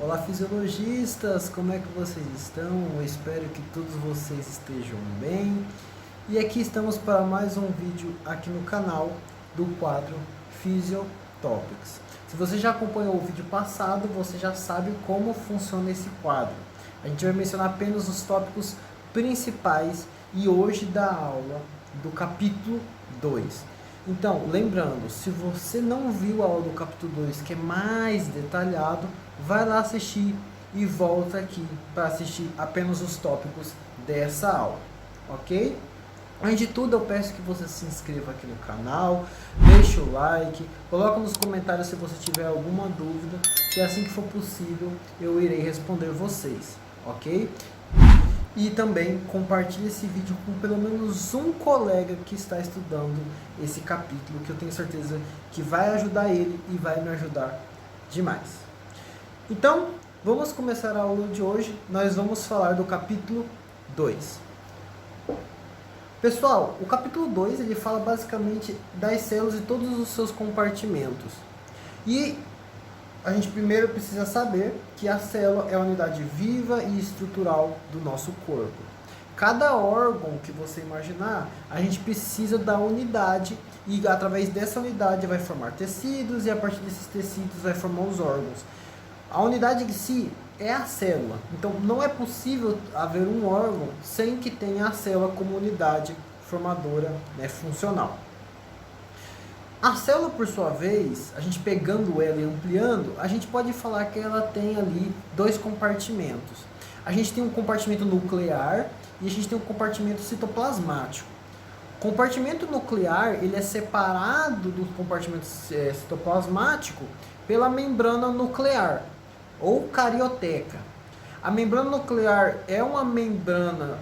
Olá, fisiologistas, como é que vocês estão? Eu espero que todos vocês estejam bem. E aqui estamos para mais um vídeo aqui no canal do quadro Physiotopics. Se você já acompanhou o vídeo passado, você já sabe como funciona esse quadro. A gente vai mencionar apenas os tópicos principais e hoje da aula do capítulo 2. Então, lembrando, se você não viu a aula do capítulo 2, que é mais detalhado, vai lá assistir e volta aqui para assistir apenas os tópicos dessa aula, ok? Antes de tudo, eu peço que você se inscreva aqui no canal, deixe o like, coloque nos comentários se você tiver alguma dúvida, que assim que for possível eu irei responder vocês, ok? E também compartilhe esse vídeo com pelo menos um colega que está estudando esse capítulo, que eu tenho certeza que vai ajudar ele e vai me ajudar demais. Então, vamos começar a aula de hoje. Nós vamos falar do capítulo 2. Pessoal, o capítulo 2 ele fala basicamente das células e todos os seus compartimentos. E a gente primeiro precisa saber que a célula é a unidade viva e estrutural do nosso corpo. Cada órgão que você imaginar, a gente precisa da unidade e através dessa unidade vai formar tecidos e a partir desses tecidos vai formar os órgãos. A unidade em si é a célula, então não é possível haver um órgão sem que tenha a célula como unidade formadora, né, funcional. A célula, por sua vez, a gente pegando ela e ampliando, a gente pode falar que ela tem ali dois compartimentos. A gente tem um compartimento nuclear e a gente tem um compartimento citoplasmático. O compartimento nuclear ele é separado do compartimento citoplasmático pela membrana nuclear ou carioteca. A membrana nuclear é uma membrana,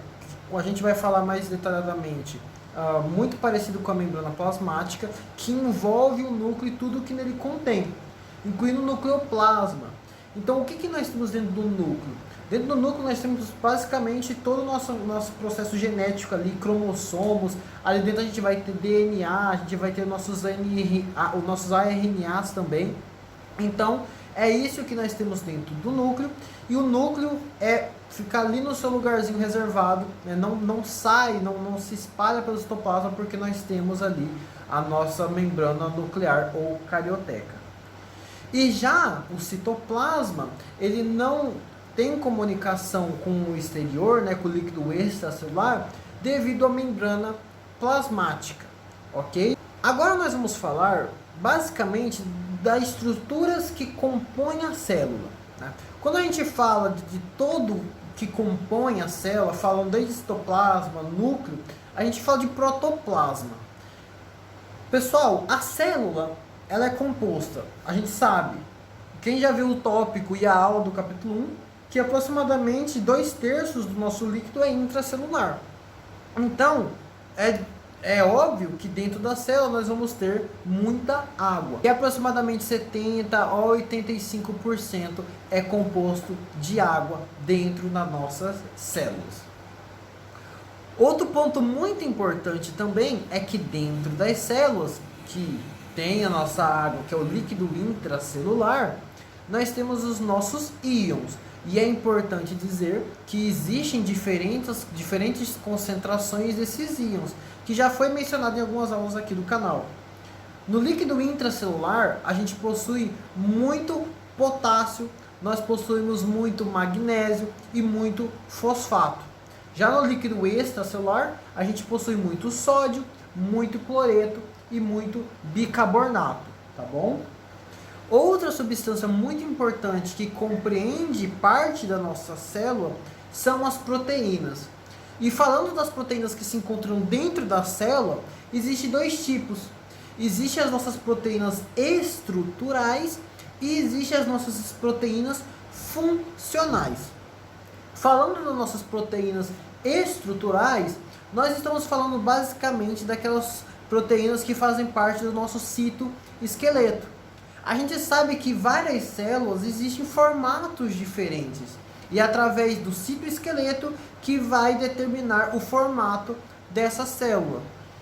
a gente vai falar mais detalhadamente, muito parecido com a membrana plasmática, que envolve o núcleo e tudo que nele contém, incluindo o nucleoplasma. Então, o que nós temos dentro do núcleo? Dentro do núcleo nós temos basicamente todo o nosso processo genético ali, cromossomos, ali dentro a gente vai ter DNA, a gente vai ter nossos ARNAs também. Então, é isso que nós temos dentro do núcleo, e o núcleo fica ali no seu lugarzinho reservado, né? não sai, não se espalha pelo citoplasma, porque nós temos ali a nossa membrana nuclear ou carioteca. E já o citoplasma, ele não tem comunicação com o exterior, né, com o líquido extracelular, devido à membrana plasmática, ok? Agora nós vamos falar basicamente das estruturas que compõem a célula, né? Quando a gente fala de todo que compõe a célula, falando desde citoplasma, núcleo, a gente fala de protoplasma. Pessoal, a célula ela é composta, a gente sabe, quem já viu o tópico e a aula do capítulo 1, que aproximadamente 2/3 do nosso líquido é intracelular. Então, é óbvio que dentro da célula nós vamos ter muita água. E aproximadamente 70 a 85% é composto de água dentro das nossas células. Outro ponto muito importante também é que dentro das células, que tem a nossa água, que é o líquido intracelular, nós temos os nossos íons. E é importante dizer que existem diferentes concentrações desses íons, que já foi mencionado em algumas aulas aqui do canal. No líquido intracelular, a gente possui muito potássio, nós possuímos muito magnésio e muito fosfato. Já no líquido extracelular, a gente possui muito sódio, muito cloreto e muito bicarbonato, tá bom? Outra substância muito importante que compreende parte da nossa célula são as proteínas. E falando das proteínas que se encontram dentro da célula, existem dois tipos. Existem as nossas proteínas estruturais e existem as nossas proteínas funcionais. Falando das nossas proteínas estruturais, nós estamos falando basicamente daquelas proteínas que fazem parte do nosso citoesqueleto. A gente sabe que várias células existem formatos diferentes e é através do citoesqueleto que vai determinar o formato dessa célula.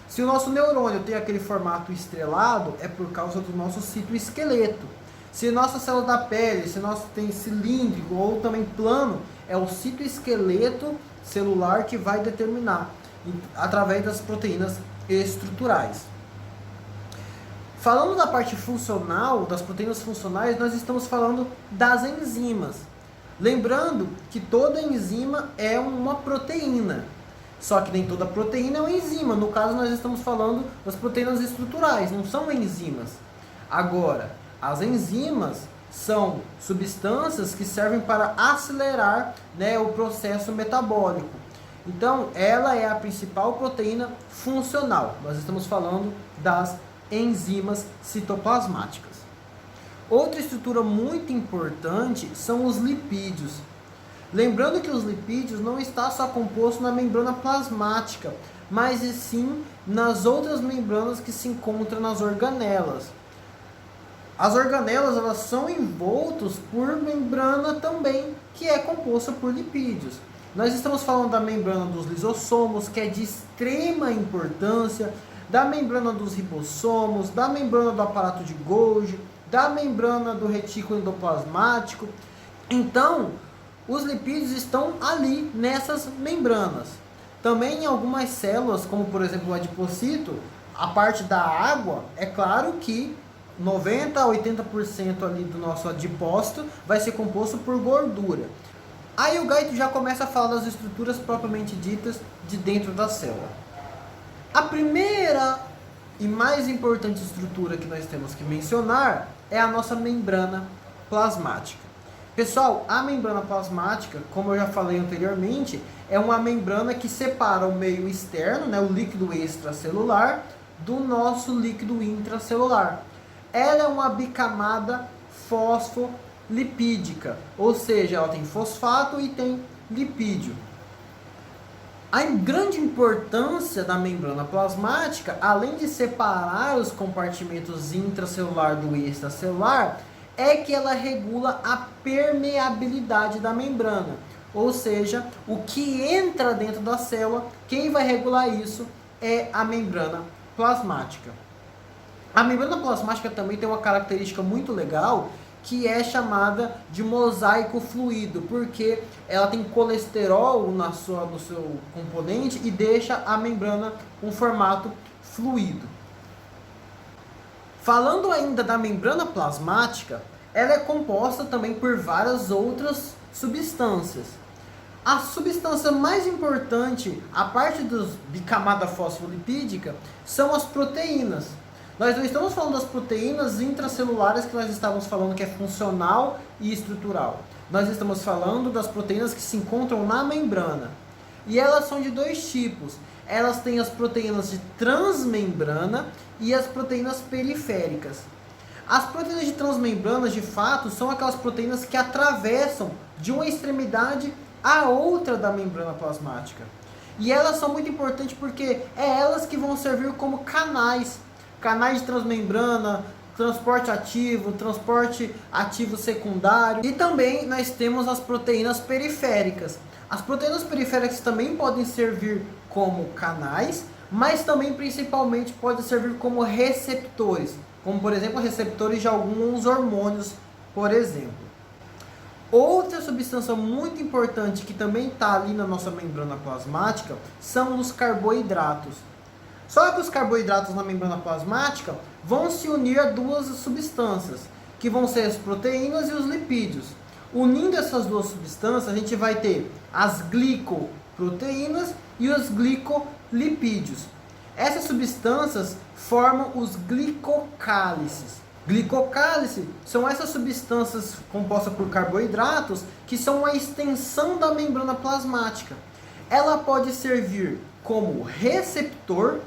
Se o nosso neurônio tem aquele formato estrelado, é por causa do nosso citoesqueleto. Se nossa célula da pele, se nosso tem cilíndrico ou também plano, é o citoesqueleto celular que vai determinar através das proteínas estruturais. Falando da parte funcional, das proteínas funcionais, nós estamos falando das enzimas. Lembrando que toda enzima é uma proteína, só que nem toda proteína é uma enzima. No caso, nós estamos falando das proteínas estruturais, não são enzimas. Agora, as enzimas são substâncias que servem para acelerar, né, o processo metabólico. Então, ela é a principal proteína funcional. Nós estamos falando das enzimas citoplasmáticas. Outra estrutura muito importante são os lipídios. Lembrando que os lipídios não está só composto na membrana plasmática, mas e sim nas outras membranas que se encontram nas organelas. As organelas, elas são envoltas por membrana também, que é composta por lipídios. Nós estamos falando da membrana dos lisossomos, que é de extrema importância, da membrana dos ribossomos, da membrana do aparato de Golgi, da membrana do retículo endoplasmático. Então, os lipídios estão ali nessas membranas. Também em algumas células, como por exemplo o adipocito, a parte da água, é claro que 90 a 80% ali do nosso adipócito vai ser composto por gordura. Aí o Gaito já começa a falar das estruturas propriamente ditas de dentro da célula. A primeira e mais importante estrutura que nós temos que mencionar é a nossa membrana plasmática. Pessoal, a membrana plasmática, como eu já falei anteriormente, é uma membrana que separa o meio externo, né, o líquido extracelular, do nosso líquido intracelular. Ela é uma bicamada fosfolipídica, ou seja, ela tem fosfato e tem lipídio. A grande importância da membrana plasmática, além de separar os compartimentos intracelular do extracelular, é que ela regula a permeabilidade da membrana. Ou seja, o que entra dentro da célula, quem vai regular isso é a membrana plasmática. A membrana plasmática também tem uma característica muito legal, que é chamada de mosaico fluido, porque ela tem colesterol no seu componente e deixa a membrana com formato fluido. Falando ainda da membrana plasmática, ela é composta também por várias outras substâncias. A substância mais importante, a parte da bicamada fosfolipídica, são as proteínas. Nós não estamos falando das proteínas intracelulares que nós estávamos falando que é funcional e estrutural. Nós estamos falando das proteínas que se encontram na membrana. E elas são de dois tipos. Elas têm as proteínas de transmembrana e as proteínas periféricas. As proteínas de transmembrana, de fato, são aquelas proteínas que atravessam de uma extremidade à outra da membrana plasmática. E elas são muito importantes porque é elas que vão servir como canais de transmembrana, transporte ativo secundário. E também nós temos as proteínas periféricas. As proteínas periféricas também podem servir como canais, mas também principalmente podem servir como receptores, como por exemplo receptores de alguns hormônios, por exemplo. Outra substância muito importante que também está ali na nossa membrana plasmática são os carboidratos. Só que os carboidratos na membrana plasmática vão se unir a duas substâncias, que vão ser as proteínas e os lipídios. Unindo essas duas substâncias, a gente vai ter as glicoproteínas e os glicolipídios. Essas substâncias formam os glicocálices. Glicocálice são essas substâncias compostas por carboidratos que são uma extensão da membrana plasmática. Ela pode servir como receptor.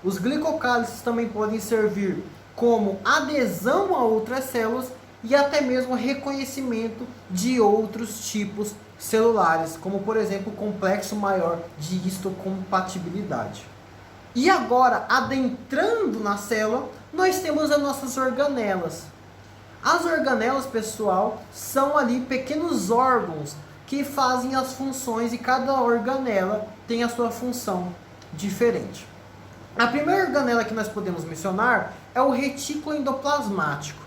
Os glicocálices também podem servir como adesão a outras células e até mesmo reconhecimento de outros tipos celulares, como por exemplo o complexo maior de histocompatibilidade. E agora, adentrando na célula, nós temos as nossas organelas. As organelas, pessoal, são ali pequenos órgãos que fazem as funções e cada organela tem a sua função diferente. A primeira organela que nós podemos mencionar é o retículo endoplasmático.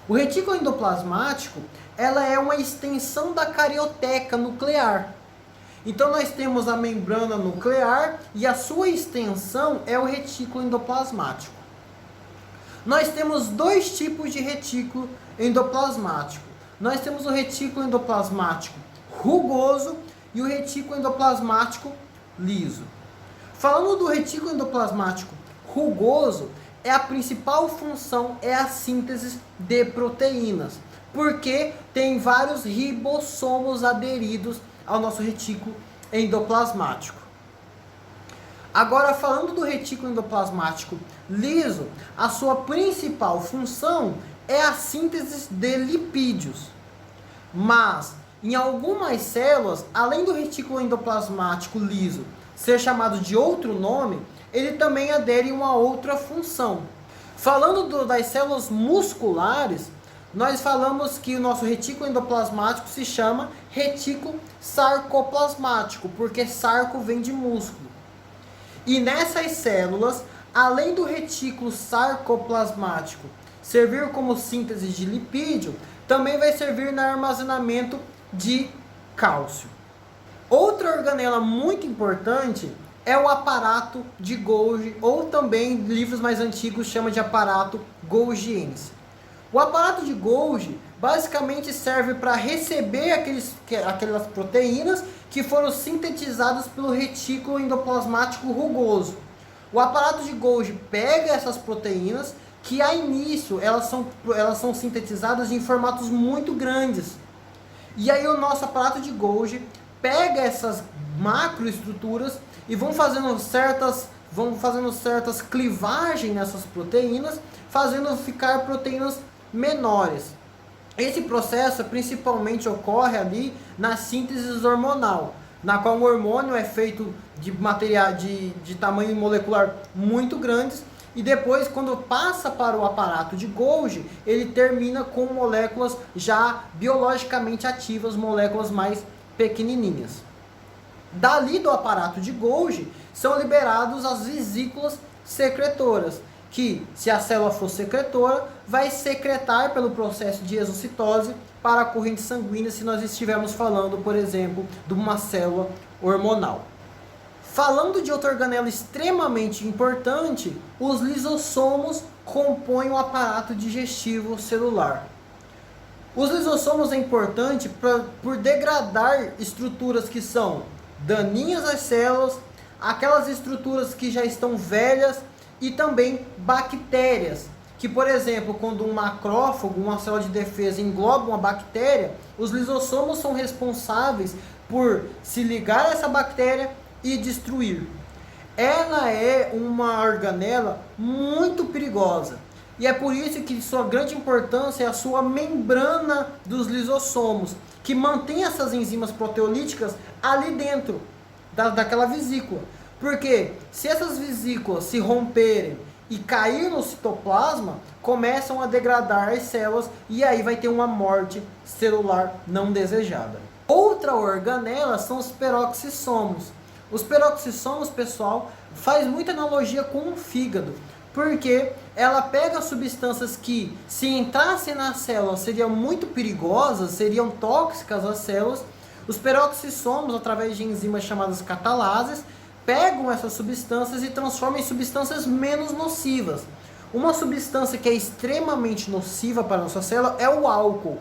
O retículo endoplasmático, ela é uma extensão da carioteca nuclear. Então nós temos a membrana nuclear e a sua extensão é o retículo endoplasmático. Nós temos dois tipos de retículo endoplasmático. Nós temos o retículo endoplasmático rugoso e o retículo endoplasmático liso. Falando do retículo endoplasmático rugoso, a principal função é a síntese de proteínas, porque tem vários ribossomos aderidos ao nosso retículo endoplasmático. Agora, falando do retículo endoplasmático liso, a sua principal função é a síntese de lipídios. Mas, em algumas células, além do retículo endoplasmático liso ser chamado de outro nome, ele também adere a uma outra função. Falando das células musculares, nós falamos que o nosso retículo endoplasmático se chama retículo sarcoplasmático, porque sarco vem de músculo. E nessas células, além do retículo sarcoplasmático servir como síntese de lipídio, também vai servir no armazenamento de cálcio. Outra organela muito importante é o aparato de Golgi, ou também, livros mais antigos, chama de aparato golgiense. O aparato de Golgi basicamente serve para receber aquelas proteínas que foram sintetizadas pelo retículo endoplasmático rugoso. O aparato de Golgi pega essas proteínas que a início elas são sintetizadas em formatos muito grandes. E aí o nosso aparato de Golgi pega essas macroestruturas e vão fazendo certas clivagens nessas proteínas, fazendo ficar proteínas menores. Esse processo principalmente ocorre ali na síntese hormonal, na qual o hormônio é feito de material de tamanho molecular muito grandes, e depois, quando passa para o aparato de Golgi, ele termina com moléculas já biologicamente ativas, moléculas mais pequenininhas. Dali do aparato de Golgi são liberados as vesículas secretoras, que, se a célula for secretora, vai secretar pelo processo de exocitose para a corrente sanguínea, se nós estivermos falando, por exemplo, de uma célula hormonal. Falando de outra organela extremamente importante, os lisossomos compõem o aparato digestivo celular. Os lisossomos é importante por degradar estruturas que são daninhas às células, aquelas estruturas que já estão velhas, e também bactérias, que, por exemplo, quando um macrófago, uma célula de defesa, engloba uma bactéria, os lisossomos são responsáveis por se ligar a essa bactéria e destruir. Ela é uma organela muito perigosa, e é por isso que sua grande importância é a sua membrana dos lisossomos, que mantém essas enzimas proteolíticas ali dentro daquela vesícula. Porque se essas vesículas se romperem e cair no citoplasma, começam a degradar as células e aí vai ter uma morte celular não desejada. Outra organela são os peroxissomos. Os peroxissomos, pessoal, faz muita analogia com o fígado, porque ela pega substâncias que, se entrassem na célula, seriam muito perigosas, seriam tóxicas às células. Os peroxissomos, através de enzimas chamadas catalases, pegam essas substâncias e transformam em substâncias menos nocivas. Uma substância que é extremamente nociva para a nossa célula é o álcool.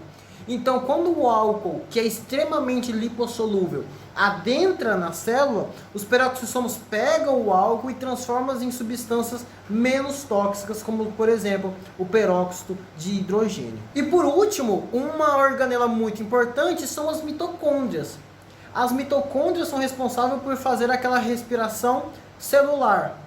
Então, quando o álcool, que é extremamente lipossolúvel, adentra na célula, os peroxissomos pegam o álcool e transformam em substâncias menos tóxicas, como, por exemplo, o peróxido de hidrogênio. E por último, uma organela muito importante são as mitocôndrias. As mitocôndrias são responsáveis por fazer aquela respiração celular.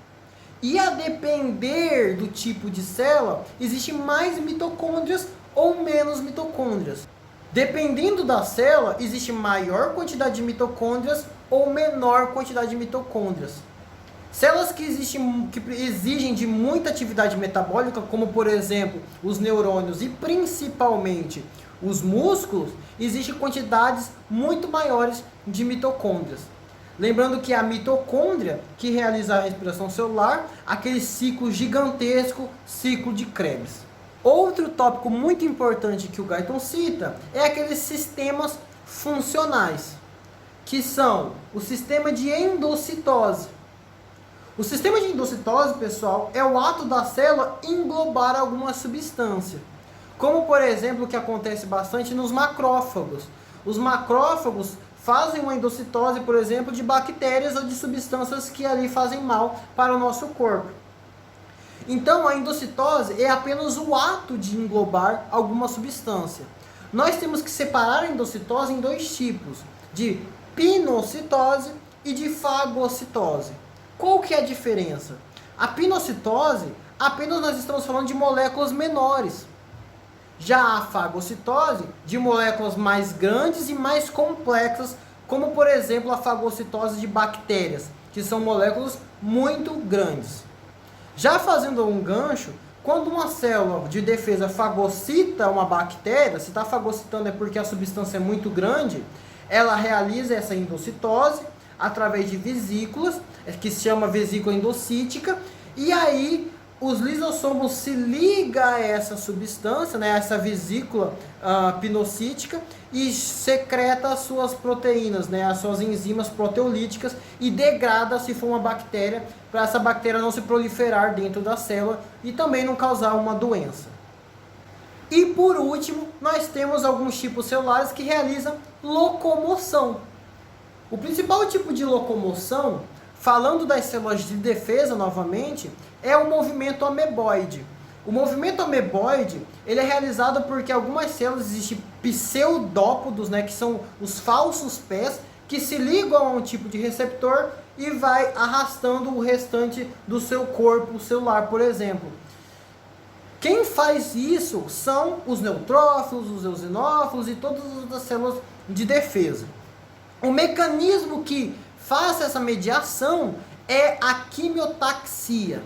E a depender do tipo de célula, existe mais mitocôndrias ou menos mitocôndrias. Dependendo da célula, existe maior quantidade de mitocôndrias ou menor quantidade de mitocôndrias. Células que exigem de muita atividade metabólica, como por exemplo os neurônios e principalmente os músculos, existem quantidades muito maiores de mitocôndrias. Lembrando que é a mitocôndria que realiza a respiração celular, aquele ciclo gigantesco, ciclo de Krebs. Outro tópico muito importante que o Guyton cita é aqueles sistemas funcionais, que são o sistema de endocitose. O sistema de endocitose, pessoal, é o ato da célula englobar alguma substância, como por exemplo o que acontece bastante nos macrófagos. Os macrófagos fazem uma endocitose, por exemplo, de bactérias ou de substâncias que ali fazem mal para o nosso corpo. Então, a endocitose é apenas o ato de englobar alguma substância. Nós temos que separar a endocitose em dois tipos, de pinocitose e de fagocitose. Qual que é a diferença? A pinocitose, apenas nós estamos falando de moléculas menores. Já a fagocitose, de moléculas mais grandes e mais complexas, como por exemplo a fagocitose de bactérias, que são moléculas muito grandes. Já fazendo um gancho, quando uma célula de defesa fagocita uma bactéria, se está fagocitando é porque a substância é muito grande, ela realiza essa endocitose através de vesículas, que se chama vesícula endocítica, e aí os lisossomos se ligam a essa substância, né, essa vesícula pinocítica, e secreta as suas proteínas, né, as suas enzimas proteolíticas, e degrada, se for uma bactéria, para essa bactéria não se proliferar dentro da célula e também não causar uma doença. E por último, nós temos alguns tipos celulares que realizam locomoção. O principal tipo de locomoção, falando das células de defesa novamente, é o movimento ameboide. O movimento ameboide, ele é realizado porque algumas células existem pseudópodos, né, que são os falsos pés, que se ligam a um tipo de receptor e vai arrastando o restante do seu corpo celular, por exemplo. Quem faz isso são os neutrófilos, os eosinófilos e todas as células de defesa. O mecanismo que faz essa mediação é a quimiotaxia.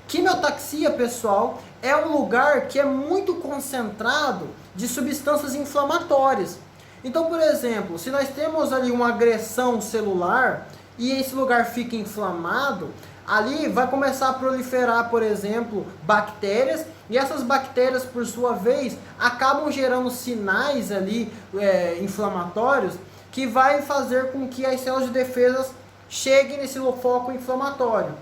Quimiotaxia, pessoal, é um lugar que é muito concentrado de substâncias inflamatórias. Então, por exemplo, se nós temos ali uma agressão celular e esse lugar fica inflamado, ali vai começar a proliferar, por exemplo, bactérias, e essas bactérias, por sua vez, acabam gerando sinais ali inflamatórios, que vai fazer com que as células de defesa cheguem nesse foco inflamatório.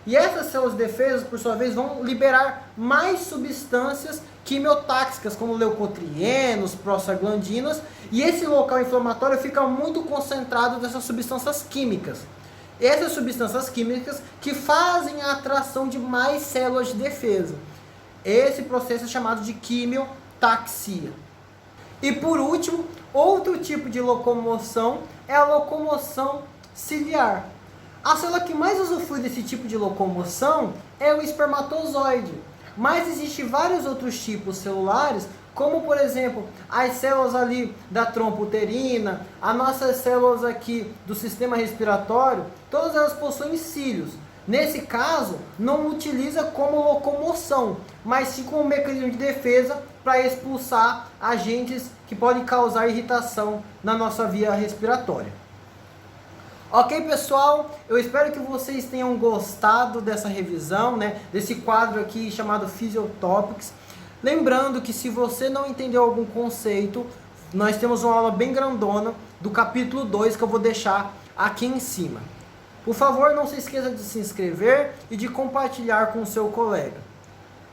E essas células de defesa, por sua vez, vão liberar mais substâncias quimiotáxicas, como leucotrienos, prostaglandinas, e esse local inflamatório fica muito concentrado dessas substâncias químicas. Essas substâncias químicas que fazem a atração de mais células de defesa. Esse processo é chamado de quimiotaxia. E por último, outro tipo de locomoção é a locomoção ciliar. A célula que mais usufrui desse tipo de locomoção é o espermatozoide. Mas existem vários outros tipos celulares, como por exemplo, as células ali da trompa uterina, as nossas células aqui do sistema respiratório, todas elas possuem cílios. Nesse caso, não utiliza como locomoção, mas sim como mecanismo de defesa para expulsar agentes que podem causar irritação na nossa via respiratória. Ok, pessoal? Eu espero que vocês tenham gostado dessa revisão, né, desse quadro aqui chamado Physiotopics. Lembrando que se você não entendeu algum conceito, nós temos uma aula bem grandona do capítulo 2 que eu vou deixar aqui em cima. Por favor, não se esqueça de se inscrever e de compartilhar com o seu colega.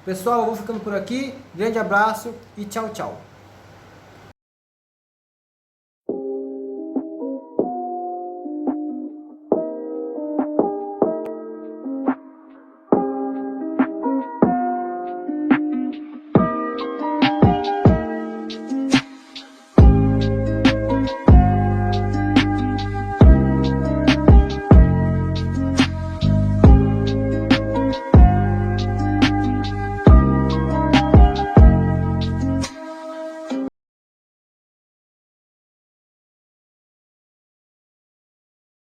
Pessoal, eu vou ficando por aqui. Grande abraço e tchau, tchau.